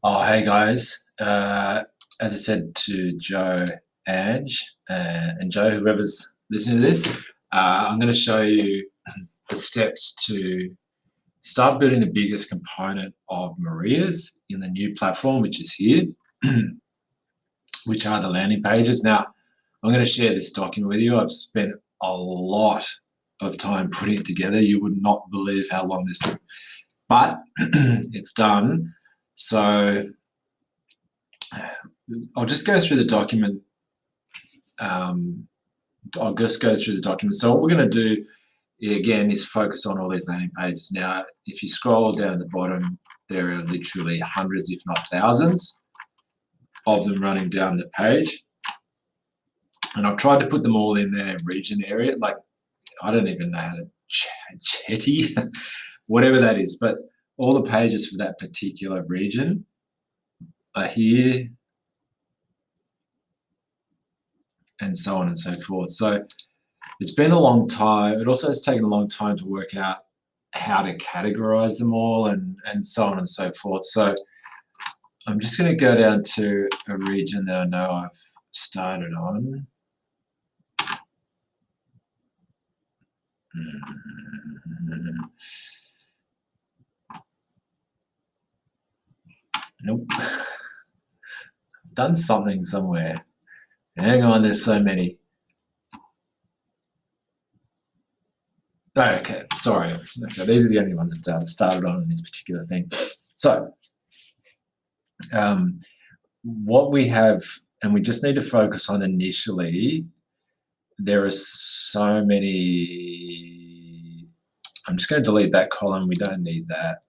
Oh, hey guys. As I said to Joe, Ange, and Joe, whoever's listening to this, I'm going to show you the steps to start building the biggest component of Maria's in the new platform, which is here, which are the landing pages. Now, I'm going to share this document with you. I've spent a lot of time putting it together. You would not believe how long this took, but it's done. So I'll just go through the document. I'll just go through the document. So what we're going to do again is focus on all these landing pages. Now, if you scroll down at the bottom, there are literally hundreds, if not thousands, of them running down the page. And I've tried to put them all in their region area. Like, I don't even know how to chetty, whatever that is. But all the pages for that particular region are here, and so on and so forth. So it's been a long time. It also has taken a long time to work out how to categorize them all and so on and so forth. So I'm just going to go down to a region that I know I've started on. Nope. Done something somewhere. Hang on, there's so many. Okay, sorry. Okay, these are the only ones that I've started on in this particular thing. So what we have, and we just need to focus on initially, there are so many. I'm just going to delete that column. We don't need that.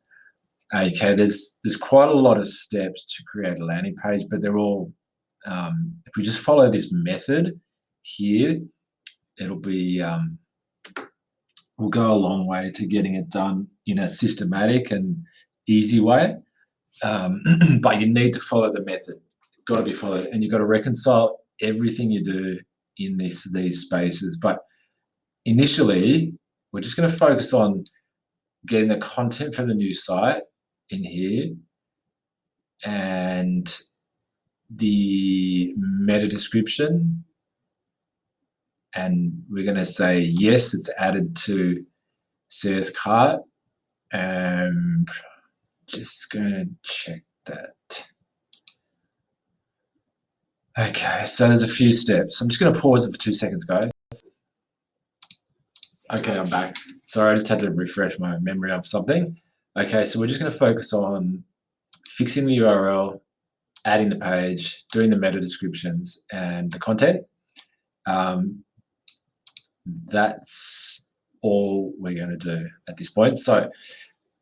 Okay, there's quite a lot of steps to create a landing page, but they're all, if we just follow this method here, it'll be, will go a long way to getting it done in a systematic and easy way. But you need to follow the method. It's got to be followed, and you've got to reconcile everything you do in these spaces. But initially, we're just going to focus on getting the content from the new site in here and the meta description. And we're going to say, yes, it's added to CS cart. Just going to check that. Okay, so there's a few steps. I'm just going to pause it for 2 seconds, guys. Okay, I'm back. Sorry, I just had to refresh my memory of something. Okay, so we're just going to focus on fixing the URL, adding the page, doing the meta descriptions, and the content. That's all we're going to do at this point. So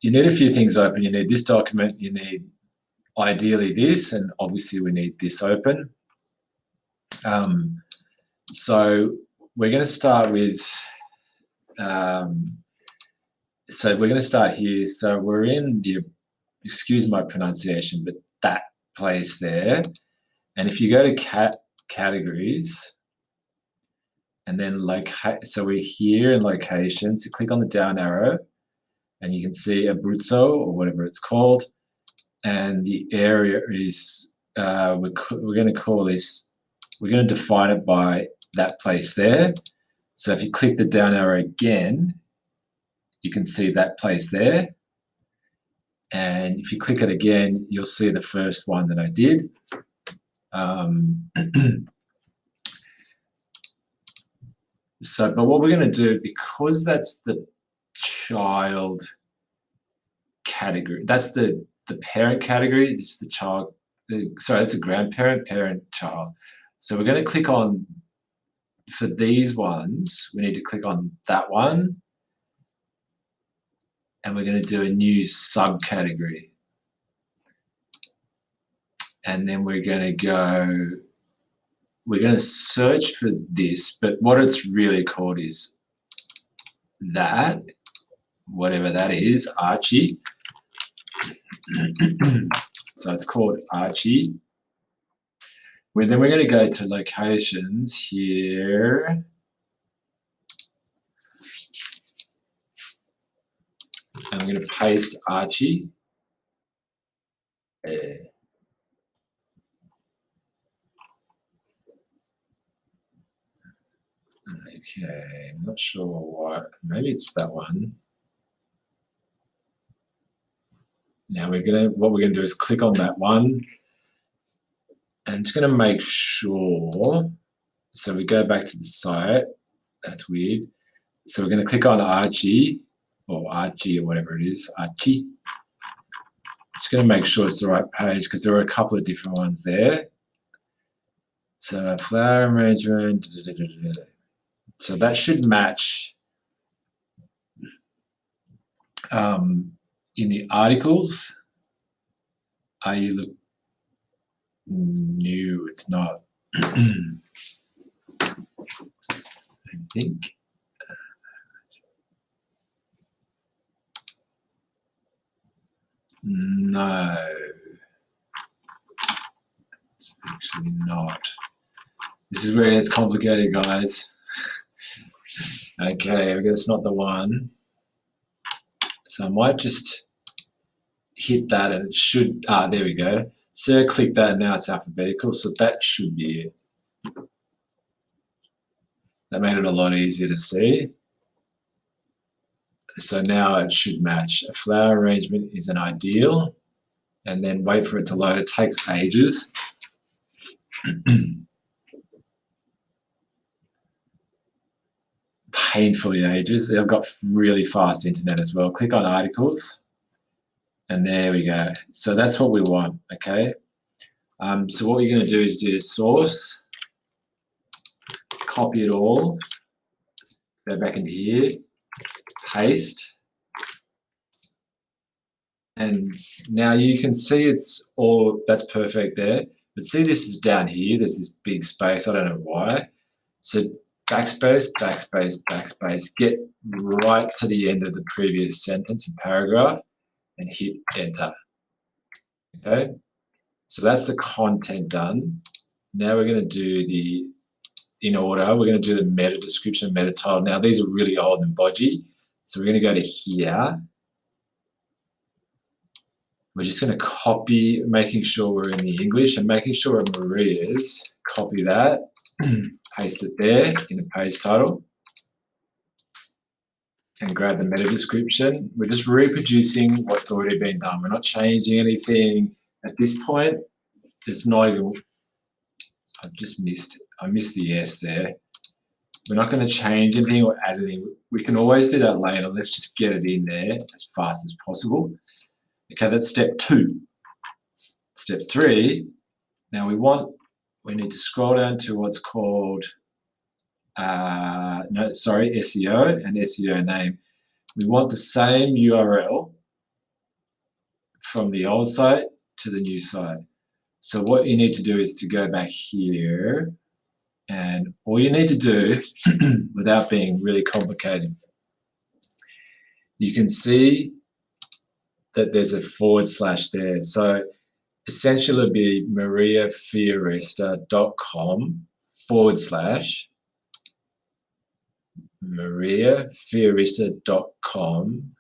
you need a few things open. You need this document. You need ideally this, and obviously we need this open. So we're going to start with, so we're going to start here. So we're in the, excuse my pronunciation, but that place there. And if you go to categories and then locate, so we're here in location. So click on the down arrow and you can see Abruzzo or whatever it's called. And the area is, we're going to call this, we're going to define it by that place there. So if you click the down arrow again, you can see that place there. And if you click it again, you'll see the first one that I did. So, but what we're going to do, because that's the child category, that's the parent category, this is the child, sorry, that's a grandparent, parent, child. So we're going to click on, for these ones, we need to click on that one. And we're going to do a new subcategory. And then we're going to go, we're going to search for this, but what it's really called is that, whatever that is, Archie. So it's called Archie. Then we're going to go to locations here. And we're going to paste Archie. Okay, I'm not sure why. Maybe it's that one. Now what we're gonna do is click on that one, and I'm just gonna make sure. So we go back to the site. That's weird. So we're gonna click on Archie or whatever it is, Archie. Just gonna make sure it's the right page because there are a couple of different ones there. So flower arrangement. So that should match in the articles. Are you look new? It's not. I think. No, it's actually not. This is where it gets complicated, guys. Okay, I guess not the one. So I might just hit that and it should, there we go. So click that and now it's alphabetical, so that should be it. That made it a lot easier to see. So now it should match. A flower arrangement is an ideal, and then wait for it to load. It takes ages. Painfully ages. I've got really fast internet as well. Click on articles, and there we go. So that's what we want, okay? So what you're going to do is do source, copy it all, go back into here, paste, and now you can see it's all, that's perfect there. But see, this is down here, there's this big space, I don't know why. So backspace, backspace, backspace, get right to the end of the previous sentence and paragraph and hit enter. Okay, so that's the content done. Now we're going to do the, in order, we're going to do the meta description, meta title. Now these are really old and bodgy, so we're going to go to here. We're just going to copy, making sure we're in the English and making sure we're Maria's. Copy that, paste it there in the page title, and grab the meta description. We're just reproducing what's already been done. We're not changing anything at this point. It's not even, I missed the S there. We're not going to change anything or add anything. We can always do that later. Let's just get it in there as fast as possible. Okay, that's step 2. Step 3, now we need to scroll down to what's called, SEO and SEO name. We want the same URL from the old site to the new site. So what you need to do is to go back here, and all you need to do, without being really complicated, you can see that there's a / there. So essentially it'll be mariafiorista.com / mariafiorista.com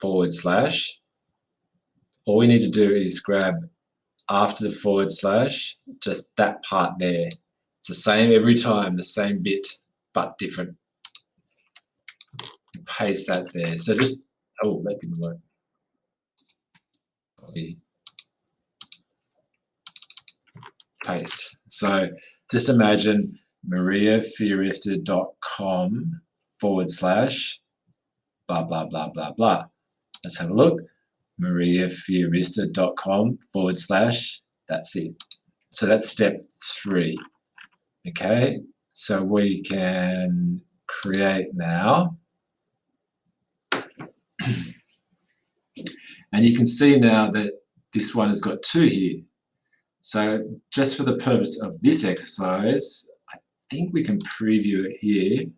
/ all we need to do is grab after the / just that part there. It's the same every time, the same bit, but different. Paste that there. So just, oh, that didn't work. Copy. Paste. So just imagine mariafiorista.com / blah, blah, blah, blah, blah. Let's have a look. mariafiorista.com / that's it. So that's step 3. Okay, so we can create now. And you can see now that this one has got 2 here. So just for the purpose of this exercise, I think we can preview it here.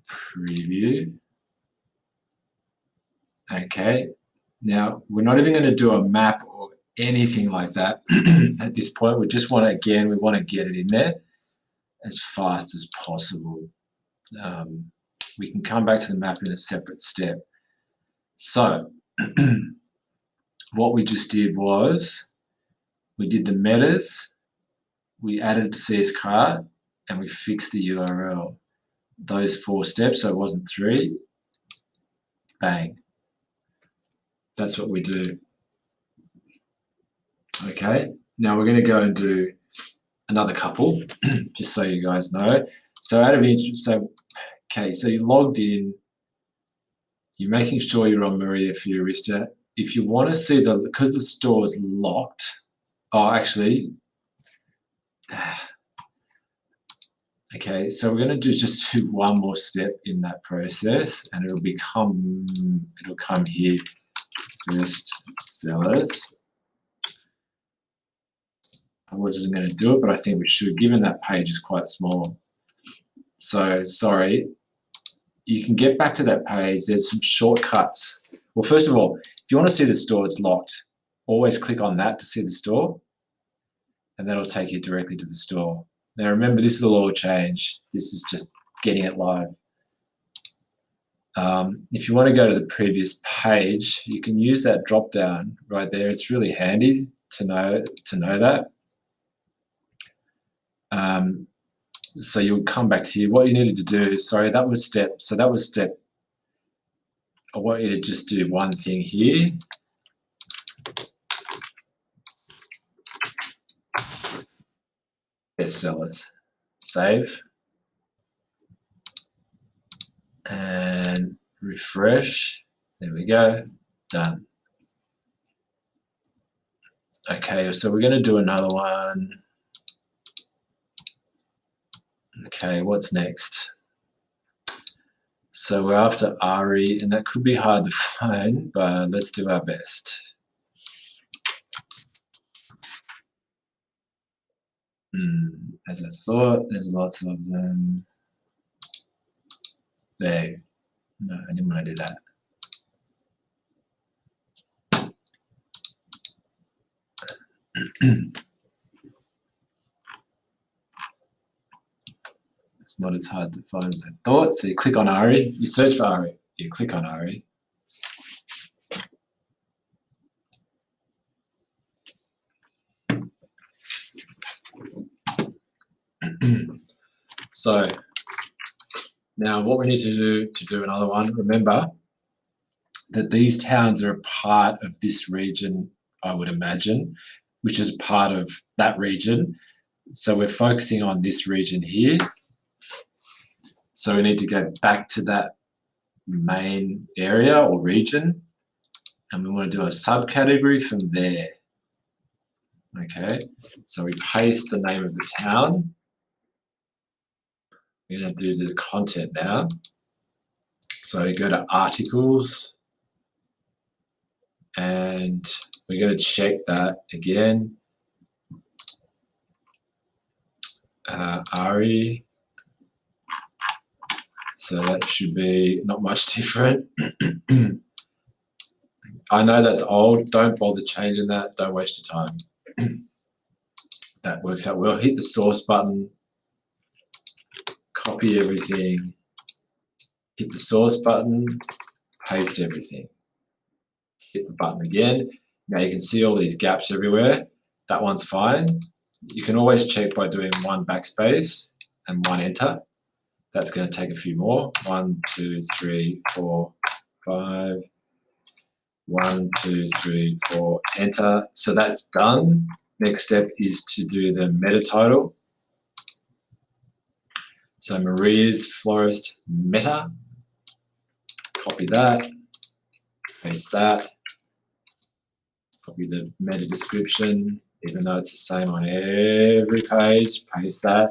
Preview. Okay, now we're not even going to do a map or anything like that at this point. We just want to, again, we want to get it in there as fast as possible. We can come back to the map in a separate step. So what we just did was we did the metas, we added the CS cart, and we fixed the URL. Those 4 steps, so it wasn't 3. Bang. That's what we do. Okay, now we're going to go and do another couple, just so you guys know. So out of interest, okay, so you logged in, you're making sure you're on Maria Fiorista. If you want to see because the store is locked, actually, okay, so we're going to just do one more step in that process, and it'll come here, list sellers. I wasn't going to do it, but I think we should, given that page is quite small. So, sorry, you can get back to that page. There's some shortcuts. Well, first of all, if you want to see the store is locked, always click on that to see the store, and that'll take you directly to the store. Now, remember, this will all change. This is just getting it live. If you want to go to the previous page, you can use that drop down right there. It's really handy to know that. So you'll come back to here. What you needed to do, sorry, that was step. So that was step. I want you to just do one thing here. Bestsellers. Save. And refresh. There we go. Done. Okay, so we're going to do another one. Okay, what's next? So we're after Ari, and that could be hard to find, but let's do our best. As I thought, there's lots of them. There. No, I didn't want to do that. It's not as hard to find as I thought. So you click on Ari, you search for Ari, you click on Ari. So now what we need to do another one, remember that these towns are a part of this region, I would imagine, which is part of that region. So we're focusing on this region here. So we need to go back to that main area or region, and we want to do a subcategory from there. Okay, so we paste the name of the town. We're going to do the content now. So we go to articles, and we're going to check that again. Ari. So that should be not much different. I know that's old. Don't bother changing that. Don't waste your time. That works out well. Hit the source button. Copy everything. Hit the source button. Paste everything. Hit the button again. Now you can see all these gaps everywhere. That one's fine. You can always check by doing 1 backspace and 1 enter. That's going to take a few more. 1, 2, 3, 4, 5. 1, 2, 3, 4, enter. So that's done. Next step is to do the meta title. So Maria's Florist Meta. Copy that. Paste that. Copy the meta description, even though it's the same on every page. Paste that.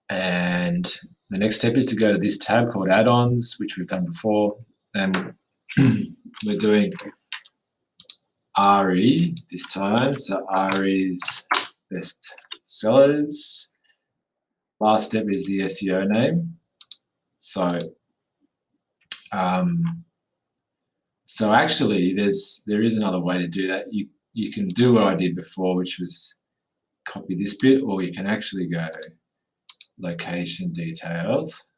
And the next step is to go to this tab called add-ons, which we've done before. And we're doing Ari this time. So Ari's best sellers. Last step is the SEO name. So, so actually, there is another way to do that. You can do what I did before, which was copy this bit, or you can actually go location details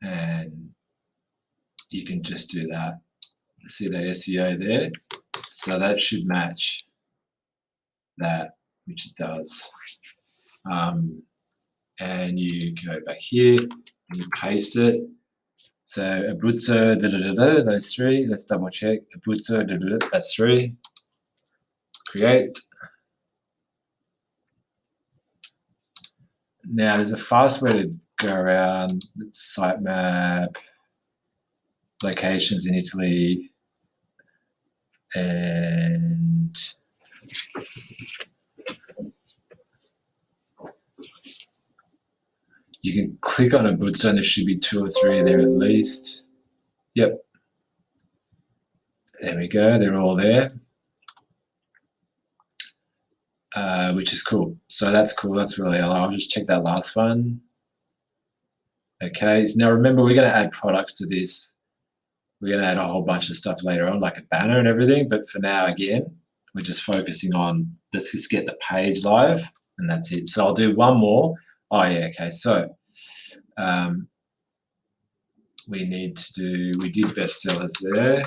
and you can just do that. See that SEO there? So that should match that, which it does. And you go back here and you paste it. So Abruzzo, those three. Let's double check. Abruzzo, that's three. Create. Now there's a fast way to go around sitemap, locations in Italy, and you can click on Abruzzo and there should be 2 or 3 there at least. Yep. There we go. They're all there. Which is cool. So that's cool. That's really, I'll just check that last one. Okay. So now remember, we're going to add products to this. We're going to add a whole bunch of stuff later on, like a banner and everything. But for now, again, we're just focusing on, let's just get the page live, and that's it. So I'll do one more. Oh, yeah. Okay. So we need to do, we did bestsellers there.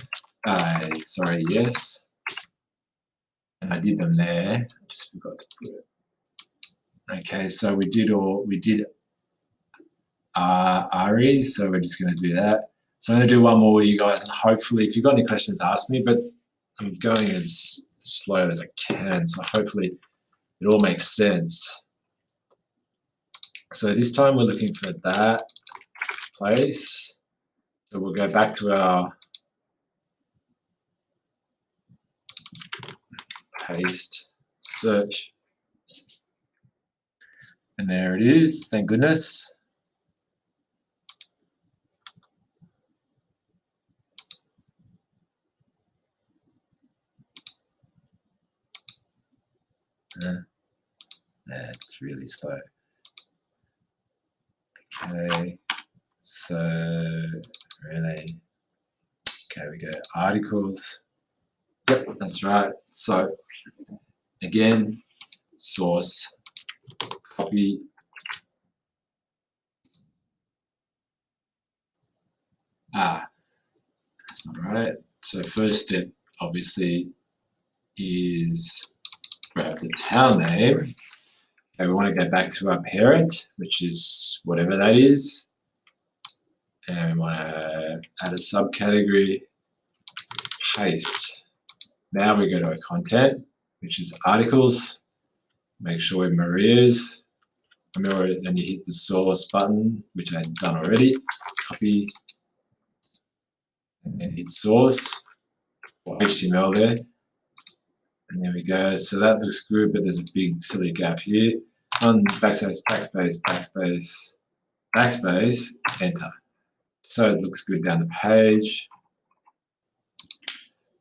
Sorry, yes. And I did them there. I just forgot to put it. Okay, so we did Aries, so we're just going to do that. So I'm going to do one more with you guys, and hopefully, if you've got any questions, ask me, but I'm going as slow as I can, so hopefully it all makes sense. So this time we're looking for that place. So we'll go back to our paste search. And there it is, thank goodness. That's really slow. Okay, so really, okay, we go articles. Yep, that's right. So again, source, copy. That's not right. So first step, obviously, is grab the town name. Okay, we want to go back to our parent, which is whatever that is. And we want to add a subcategory, paste. Now we go to our content, which is articles. Make sure we're Maria's. Remember, and you hit the source button, which I've done already. Copy, and then hit source, or HTML there. And there we go. So that looks good, but there's a big silly gap here. On backspace, backspace, backspace, backspace, enter. So it looks good down the page.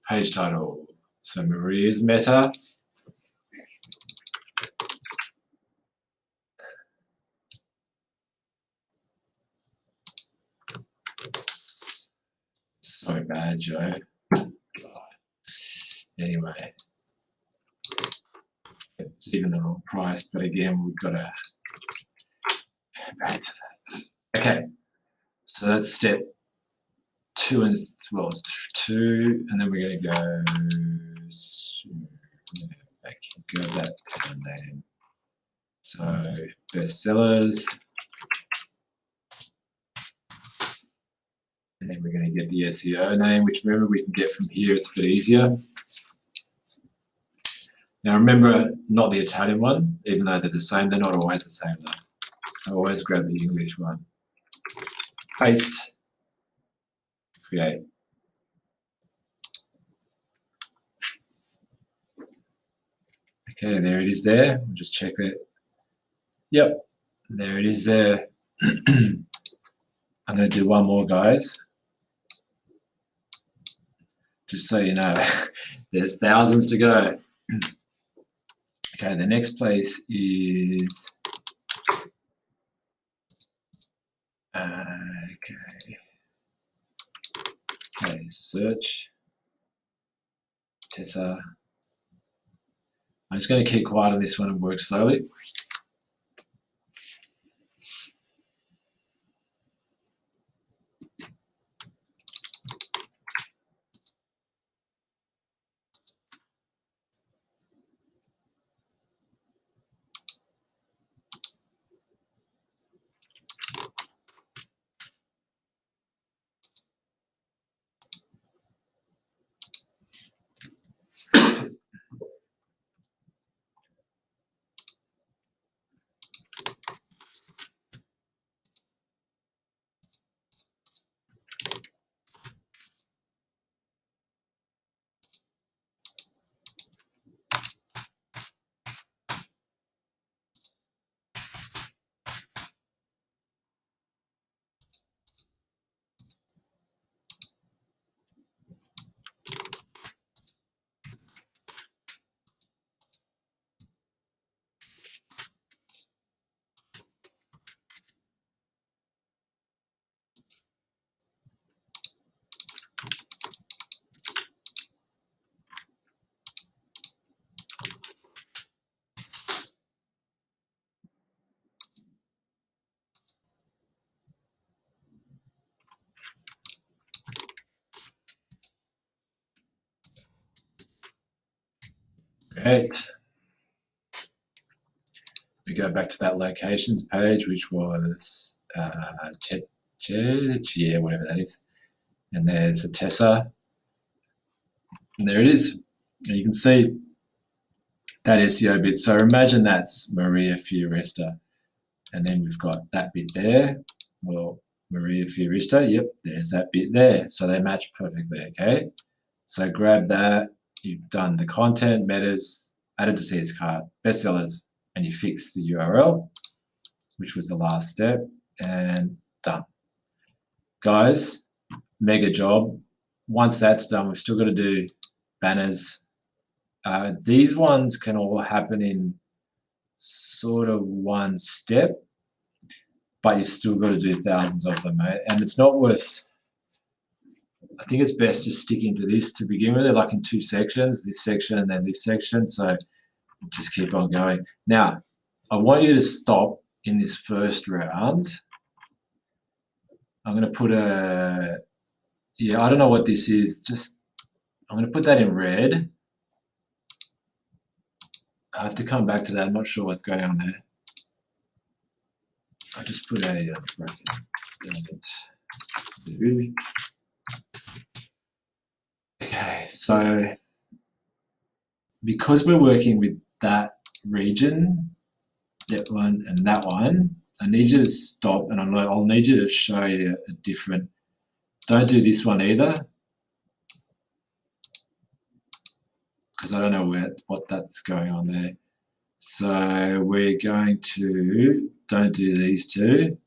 Page title. So Maria's Meta. So bad, Joe. God. Anyway, it's even the wrong price, but again, we've got to go back to that. Okay, so that's step 2 and well, 2, and then we're going to go back, go that town name. So bestsellers, and then we're going to get the SEO name, which remember we can get from here. It's a bit easier. Now remember, not the Italian one, even though they're the same. They're not always the same though. So always grab the English one. Paste. Create. Okay, there it is there. We'll just check it. Yep, there it is there. I'm going to do one more, guys. Just so you know, there's thousands to go. Okay, the next place is okay, search Tessa. I'm just going to keep quiet on this one and work slowly. Great. We go back to that locations page, which was yeah, whatever that is. And there's Atessa. And there it is. And you can see that SEO bit. So imagine that's Maria Fiorista. And then we've got that bit there. Well, Maria Fiorista, yep, there's that bit there. So they match perfectly, okay? So grab that. You've done the content, metas, added to CS card, bestsellers, and you fix the URL, which was the last step, and done. Guys, mega job. Once that's done, we've still got to do banners. These ones can all happen in sort of one step, but you've still got to do thousands of them, mate. And it's not worth, I think it's best just sticking to this to begin with. They're like in two sections, this section and then this section. So just keep on going. Now, I want you to stop in this first round. I'm going to put a, yeah, I don't know what this is. Just, I'm going to put that in red. I have to come back to that. I'm not sure what's going on there. I'll just put a bracket. Okay, so because we're working with that region, that one and that one, I need you to stop, and I'll need you to show you a different, don't do this one either, because I don't know what that's going on there. So we're going to, don't do these two.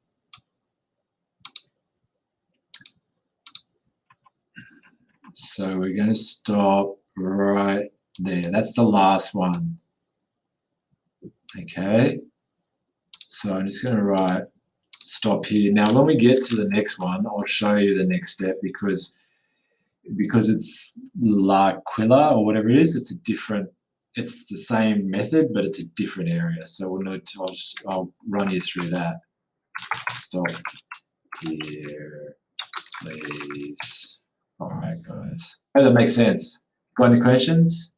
So we're going to stop right there. That's the last one. Okay. So I'm just going to write stop here. Now, when we get to the next one, I'll show you the next step because it's L'Aquila or whatever it is. It's the same method, but it's a different area. So we'll need to, I'll run you through that. Stop here, please. All right, guys. Hope that makes sense. Got any questions?